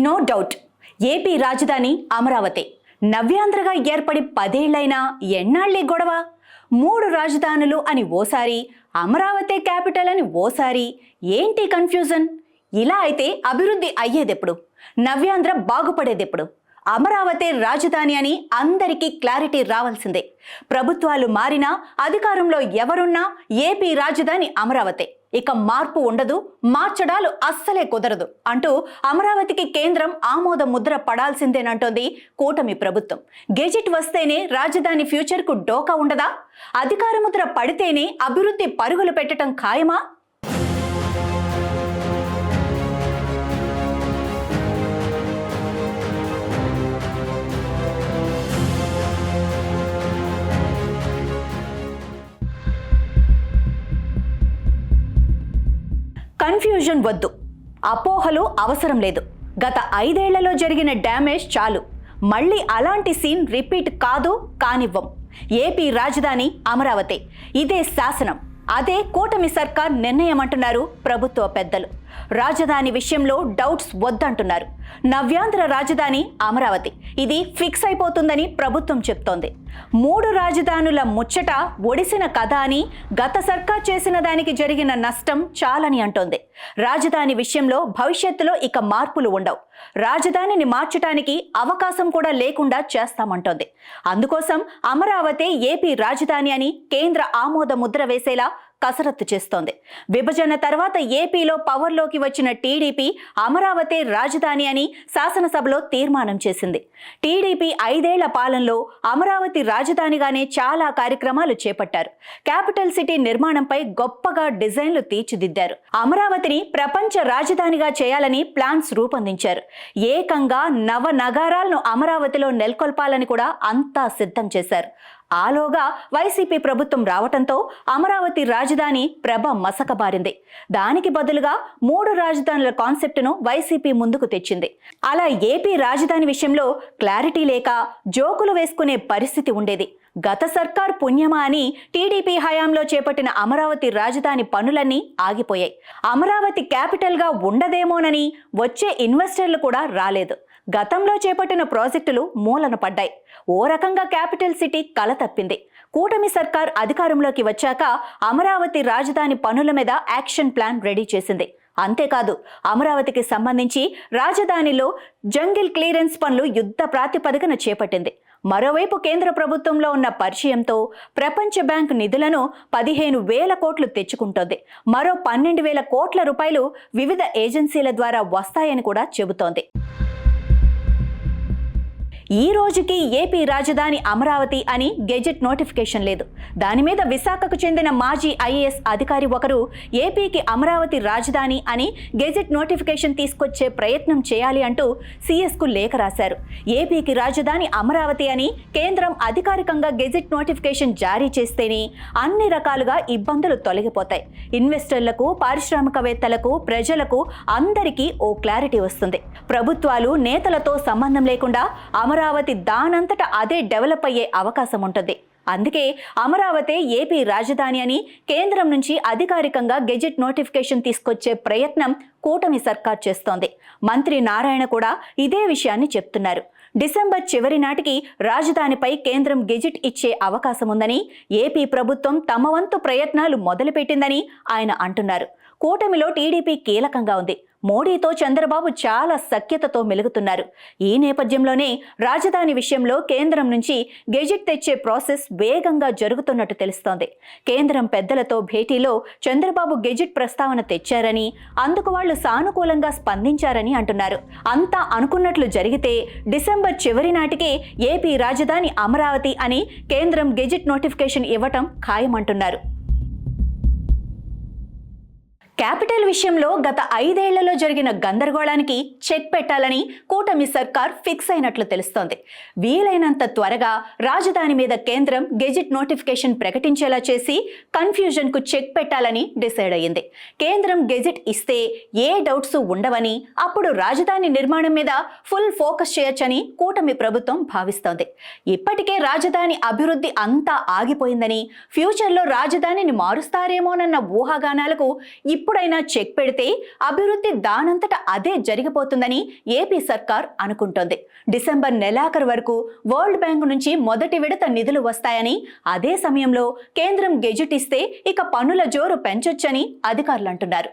No doubt AP రాజధాని అమరావతి. నవ్యాంధ్రగా ఏర్పడి 10 ఏళ్లైనా ఎన్నాళ్లే గొడవ? 3 రాజధానులు అని ఓసారి, అమరావతి క్యాపిటల్ అని ఓసారి. ఏంటి కన్ఫ్యూజన్? ఇలా అయితే అభివృద్ధి అయ్యేదెప్పుడు? నవ్యాంధ్ర బాగుపడేదెప్పుడు? అమరావతి రాజధాని అని అందరికీ క్లారిటీ రావాల్సిందే. ప్రభుత్వాలు మారినా, అధికారంలో ఎవరున్నా ఏపీ రాజధాని అమరావతి. ఇక మార్పు ఉండదు, మార్చడాలు అస్సలే కుదరదు అంటూ అమరావతికి కేంద్రం ఆమోద ముద్ర పడాల్సిందేనంటోంది కూటమి ప్రభుత్వం. గెజిట్ వస్తేనే రాజధాని ఫ్యూచర్కు డోకా ఉండదా? అధికార ముద్ర పడితేనే అభివృద్ధి పరుగులు పెట్టడం ఖాయమా? కన్ఫ్యూజన్ వద్దు, అపోహలు అవసరం లేదు. గత 5 ఏళ్లలో జరిగిన డ్యామేజ్ చాలు. మళ్ళీ అలాంటి సీన్ రిపీట్ కానివ్వం. ఏపీ రాజధాని అమరావతి. ఇదే శాసనం, అదే కూటమి సర్కార్ నిర్ణయం అంటున్నారు ప్రభుత్వ పెద్దలు. రాజధాని విషయంలో డౌట్స్ వద్దంటున్నారు. నవ్యాంధ్ర రాజధాని అమరావతి, ఇది ఫిక్స్ అయిపోతుందని ప్రభుత్వం చెప్తోంది. 3 రాజధానుల ముచ్చట ఒడిసిన కథ అని, గత సర్కార్ చేసిన దానికి జరిగిన నష్టం చాలని అంటోంది. రాజధాని విషయంలో భవిష్యత్తులో ఇక మార్పులు ఉండవు. రాజధానిని మార్చడానికి అవకాశం కూడా లేకుండా చేస్తామంటోంది. అందుకోసం అమరావతి ఏపీ రాజధాని అని కేంద్ర ఆమోద ముద్ర వేసేలా కసరత్తు చేస్తోంది. విభజన తర్వాత ఏపీలో పవర్లోకి వచ్చిన టీడీపీ అమరావతి రాజధాని అని శాసనసభలో తీర్మానం చేసింది. టీడీపీ 5 ఏళ్ల పాలనలో అమరావతి రాజధానిగానే చాలా కార్యక్రమాలు చేపట్టారు. క్యాపిటల్ సిటీ నిర్మాణంపై గొప్పగా డిజైన్లు తీర్చిదిద్దారు. అమరావతిని ప్రపంచ రాజధానిగా చేయాలని ప్లాన్స్ రూపొందించారు. ఏకంగా నగరాలను అమరావతిలో నెలకొల్పాలని కూడా అంతా సిద్ధం చేశారు. ఆలోగా వైసీపీ ప్రభుత్వం రావటంతో అమరావతి రాజధాని ప్రభ మసకబారింది. దానికి బదులుగా 3 రాజధానుల కాన్సెప్టును వైసీపీ ముందుకు తెచ్చింది. అలా ఏపీ రాజధాని విషయంలో క్లారిటీ లేక జోకులు వేసుకునే పరిస్థితి ఉండేది. గత సర్కార్ పుణ్యమా అని టీడీపీ హయాంలో చేపట్టిన అమరావతి రాజధాని పనులన్నీ ఆగిపోయాయి. అమరావతి క్యాపిటల్గా ఉండదేమోనని వచ్చే ఇన్వెస్టర్లు కూడా రాలేదు. గతంలో చేపట్టిన ప్రాజెక్టులు మూలన పడ్డాయి. ఓ రకంగా క్యాపిటల్ సిటీ కల తప్పింది. కూటమి సర్కార్ అధికారంలోకి వచ్చాక అమరావతి రాజధాని పనుల మీద యాక్షన్ ప్లాన్ రెడీ చేసింది. అంతేకాదు, అమరావతికి సంబంధించి రాజధానిలో జంగిల్ క్లియరెన్స్ పనులు యుద్ధ ప్రాతిపదికన చేపట్టింది. మరోవైపు కేంద్ర ప్రభుత్వంలో ఉన్న పరిచయంతో ప్రపంచ బ్యాంకు నిధులను 15,000 కోట్లు తెచ్చుకుంటోంది. మరో 12,000 కోట్ల రూపాయలు వివిధ ఏజెన్సీల ద్వారా వస్తాయని కూడా చెబుతోంది. ఈ రోజుకి ఏపీ రాజధాని అమరావతి అని గెజెట్ నోటిఫికేషన్ లేదు. దాని మీద విశాఖకు చెందిన మాజీ ఐఏఎస్ అధికారి ఒకరు ఏపీకి అమరావతి రాజధాని అని గెజెట్ నోటిఫికేషన్ తీసుకొచ్చే ప్రయత్నం చేయాలి అంటూ సీఎస్కు లేఖ రాశారు. ఏపీకి రాజధాని అమరావతి అని కేంద్రం అధికారికంగా గెజెట్ నోటిఫికేషన్ జారీ చేస్తేనే అన్ని రకాలుగా ఇబ్బందులు తొలగిపోతాయి. ఇన్వెస్టర్లకు, పారిశ్రామికవేత్తలకు, ప్రజలకు అందరికీ ఓ క్లారిటీ వస్తుంది. ప్రభుత్వాలు, నేతలతో సంబంధం లేకుండా అమరావతి దానంతట అదే డెవలప్ అయ్యే అవకాశం ఉంటుంది. అందుకే అమరావతి ఏపీ రాజధాని అని కేంద్రం నుంచి అధికారికంగా గెజెట్ నోటిఫికేషన్ తీసుకొచ్చే ప్రయత్నం కూటమి సర్కార్ చేస్తోంది. మంత్రి నారాయణ కూడా ఇదే విషయాన్ని చెప్తున్నారు. డిసెంబర్ చివరి నాటికి రాజధానిపై కేంద్రం గెజెట్ ఇచ్చే అవకాశం ఉందని, ఏపీ ప్రభుత్వం తమ వంతు ప్రయత్నాలు మొదలుపెట్టిందని ఆయన అంటున్నారు. కూటమిలో టీడీపీ కీలకంగా ఉంది. మోడీతో చంద్రబాబు చాలా సఖ్యతతో మెలుగుతున్నారు. ఈ నేపథ్యంలోనే రాజధాని విషయంలో కేంద్రం నుంచి గెజెట్ తెచ్చే ప్రాసెస్ వేగంగా జరుగుతున్నట్టు తెలుస్తోంది. కేంద్రం పెద్దలతో భేటీలో చంద్రబాబు గెజెట్ ప్రస్తావన తెచ్చారని, అందుకు వాళ్లు సానుకూలంగా స్పందించారని అంటున్నారు. అంతా అనుకున్నట్లు జరిగితే డిసెంబర్ చివరి నాటికే ఏపీ రాజధాని అమరావతి అని కేంద్రం గెజెట్ నోటిఫికేషన్ ఇవ్వటం ఖాయమంటున్నారు. క్యాపిటల్ విషయంలో గత 5 ఏళ్లలో జరిగిన గందరగోళానికి చెక్ పెట్టాలని కూటమి సర్కార్ ఫిక్స్ అయినట్లు తెలుస్తోంది. వీలైనంత త్వరగా రాజధాని మీద కేంద్రం గెజెట్ నోటిఫికేషన్ ప్రకటించేలా చేసి కన్ఫ్యూజన్కు చెక్ పెట్టాలని డిసైడ్ అయ్యింది. కేంద్రం గెజెట్ ఇస్తే ఏ డౌట్స్ ఉండవని, అప్పుడు రాజధాని నిర్మాణం మీద ఫుల్ ఫోకస్ చేయొచ్చని కూటమి ప్రభుత్వం భావిస్తోంది. ఇప్పటికే రాజధాని అభివృద్ధి అంతా ఆగిపోయిందని, ఫ్యూచర్లో రాజధానిని మారుస్తారేమోనన్న ఊహాగానాలకు ఎప్పుడైనా చెక్ పెడితే అభివృద్ధి దానంతట అదే జరిగిపోతుందని ఏపీ సర్కార్ అనుకుంటోంది. డిసెంబర్ నెలాఖరు వరకు వరల్డ్ బ్యాంక్ నుంచి మొదటి విడత నిధులు వస్తాయని, అదే సమయంలో కేంద్రం గెజెట్ ఇస్తే ఇక పన్నుల జోరు పెంచొచ్చని అధికారులు అంటున్నారు.